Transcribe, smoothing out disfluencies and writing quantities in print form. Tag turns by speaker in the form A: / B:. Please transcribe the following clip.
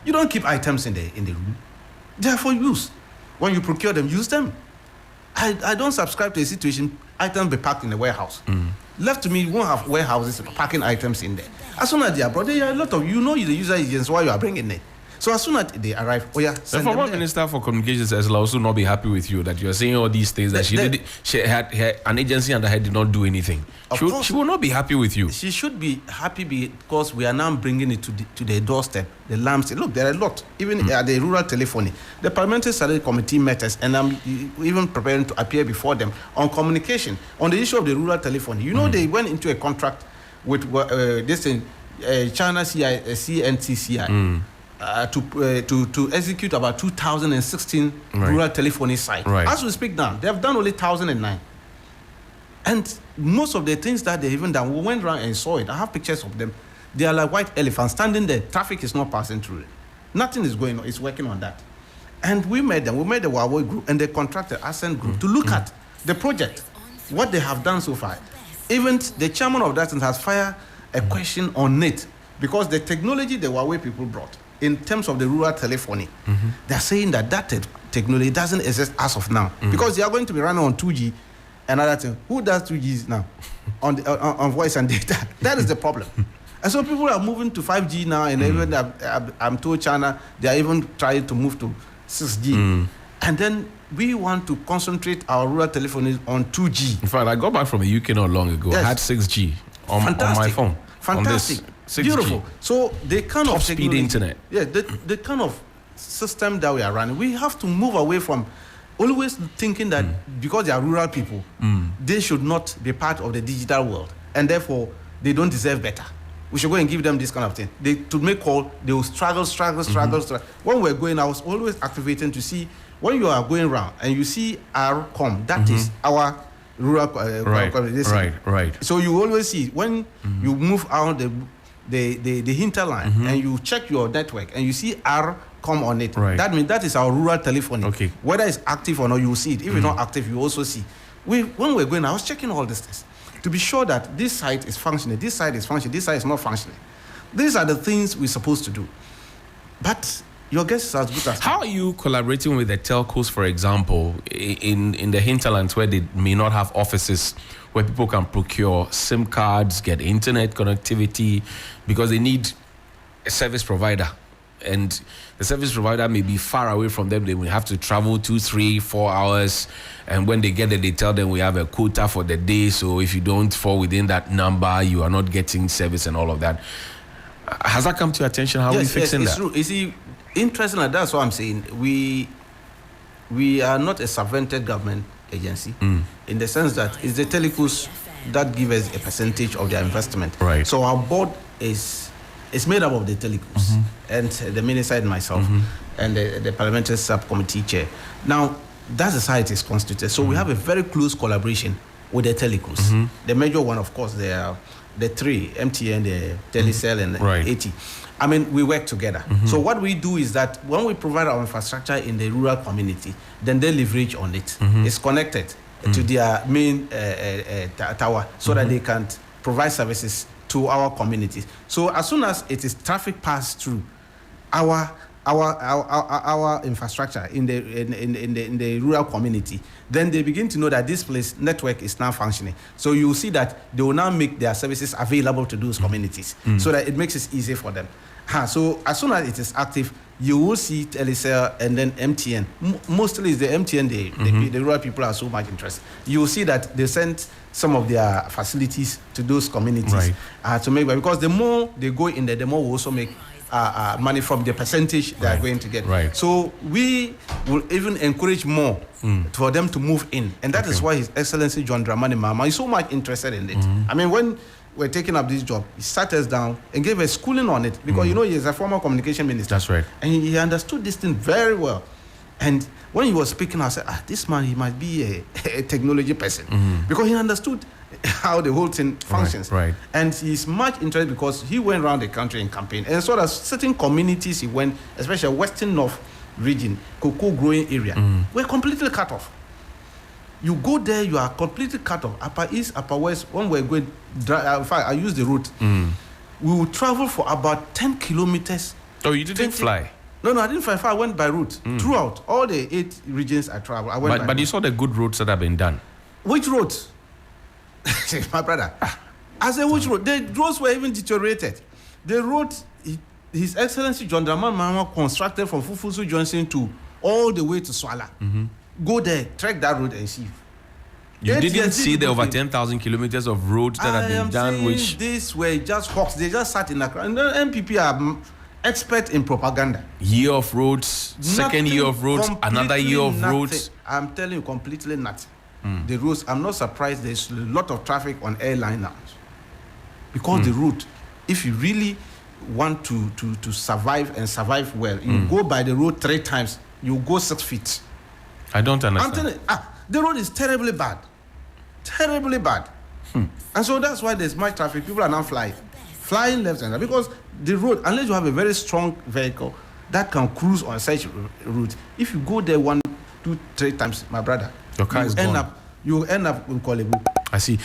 A: You don't keep items in the room. They are for use. When you procure them, use them. I don't subscribe to a situation items be packed in the warehouse. Left to me, you won't have warehouses packing items in there. As soon as they are brought, there are a lot of the user agents why you are bringing it. So as soon as they arrive,
B: the former Minister for Communications will also not be happy with you that you are saying all these things that she had an agency under her did not do anything. She will not be happy with you.
A: She should be happy because we are now bringing it to the doorstep. The lamps. Look, there are a lot. Even at the rural telephony, the Parliamentary Strategy Committee met us, and I'm even preparing to appear before them on communication on the issue of the rural telephony. You know, they went into a contract with this thing, China CNTCI. To execute about 2016 rural telephony sites. As we speak now, they have done only 1,009. And most of the things that they even done, we went around and saw it. I have pictures of them. They are like white elephants standing there. Traffic is not passing through it. Nothing is going on. It's working on that. And we made them. We made the Huawei group and the contractor Ascent group to look at the project, what they have done so far. Even the chairman of that has fired a question on it because the technology the Huawei people brought, in terms of the rural telephony, they're saying that technology doesn't exist as of now because they are going to be running on 2G and other things. Who does 2G now on voice and data? That is the problem. And so people are moving to 5G now, and even I'm told China they are even trying to move to 6G. And then we want to concentrate our rural telephony on 2G.
B: In fact, I got back from the UK not long ago. Yes. I had 6G on my phone.
A: Fantastic. 6G. Beautiful. So the kind
B: of speed internet.
A: Yeah, the kind of system that we are running, we have to move away from always thinking that because they are rural people, they should not be part of the digital world, and therefore they don't deserve better. We should go and give them this kind of thing. To make call, they will struggle. When we're going, I was always activating to see when you are going around and you see our that is our rural
B: right.
A: So you always see when you move out the hinterland and you check your network and you see R come on it. That means that is our rural telephony.
B: Okay.
A: Whether it's active or not, you will see it. If it's not active, you also see. When we're going, I was checking all these things to be sure that this site is functioning, this site is functioning, this site is not functioning. These are the things we're supposed to do. But your guess is as good as...
B: How are you collaborating with the telcos, for example, in the hinterlands where they may not have offices where people can procure SIM cards, get internet connectivity, because they need a service provider. And the service provider may be far away from them. They will have to travel 2, 3, 4 hours. And when they get there, they tell them we have a quota for the day. So if you don't fall within that number, you are not getting service and all of that. Has that come to your attention? How are we fixing that?
A: Yes, it's true. You see, interestingly, that's what I'm saying. We are not a subvented government agency in the sense that it's the telcos that give us a percentage of their investment.
B: Right.
A: So our board is made up of the telcos and the minister and myself and the parliamentary subcommittee chair. Now, that's how it is constituted. So we have a very close collaboration with the telcos. The major one, of course, they are the three, MTN, the Telecel, and AT. I mean, we work together. So what we do is that when we provide our infrastructure in the rural community, then they leverage on it. It's connected to their main tower so that they can provide services to our communities. So as soon as it is traffic passed through our infrastructure in the rural community, then they begin to know that this place network is now functioning. So you will see that they will now make their services available to those communities so that it makes it easy for them. So as soon as it is active, you will see Telecel and then MTN. Mostly it's the MTN, the rural people are so much interested. You will see that they send some of their facilities to those communities to make, because the more they go in there, the more we also make money from the percentage they are going to get. So we will even encourage more for them to move in. And that is why His Excellency John Dramani Mahama is so much interested in it. I mean, when we're taking up this job, he sat us down and gave us schooling on it because, you know, he is a former communication minister.
B: That's right.
A: And he understood this thing very well. And when he was speaking, I said, this man, he might be a technology person because he understood how the whole thing functions. And he's much interested because he went around the country and campaigned. And so that certain communities he went, especially Western North region, cocoa growing area, were completely cut off. You go there, you are completely cut off. Upper East, Upper West, when we're going, in fact, I use the route. We will travel for about 10 kilometers
B: Oh, you didn't fly?
A: No, I didn't fly. I went by route throughout all the 8 regions I traveled. I went
B: but you saw the good roads that have been done.
A: Which roads? My brother. I said, which road? The roads were even deteriorated. The road His Excellency John Dramani Mahama constructed from Fufusu Johnson to all the way to Swala. Go there, trek that road and see.
B: You didn't see the over 10,000 kilometers of roads that have been done, which
A: these were just hawks. They just sat in the crowd. And the MPP are expert in propaganda.
B: Year of roads, second year of roads, another year of roads.
A: I'm telling you, completely nothing. The roads. I'm not surprised. There's a lot of traffic on airline now, because the route. If you really want to survive and survive well, you go by the road 3 times. You go 6 feet.
B: I don't understand.
A: I'm telling you, the road is terribly bad. Terribly bad. And so that's why there's much traffic. People are now flying left and right, because the road, unless you have a very strong vehicle that can cruise on such route, if you go there 1, 2, 3 times, my brother,
B: your car is gone.
A: You end up in Kolebu.
B: I see.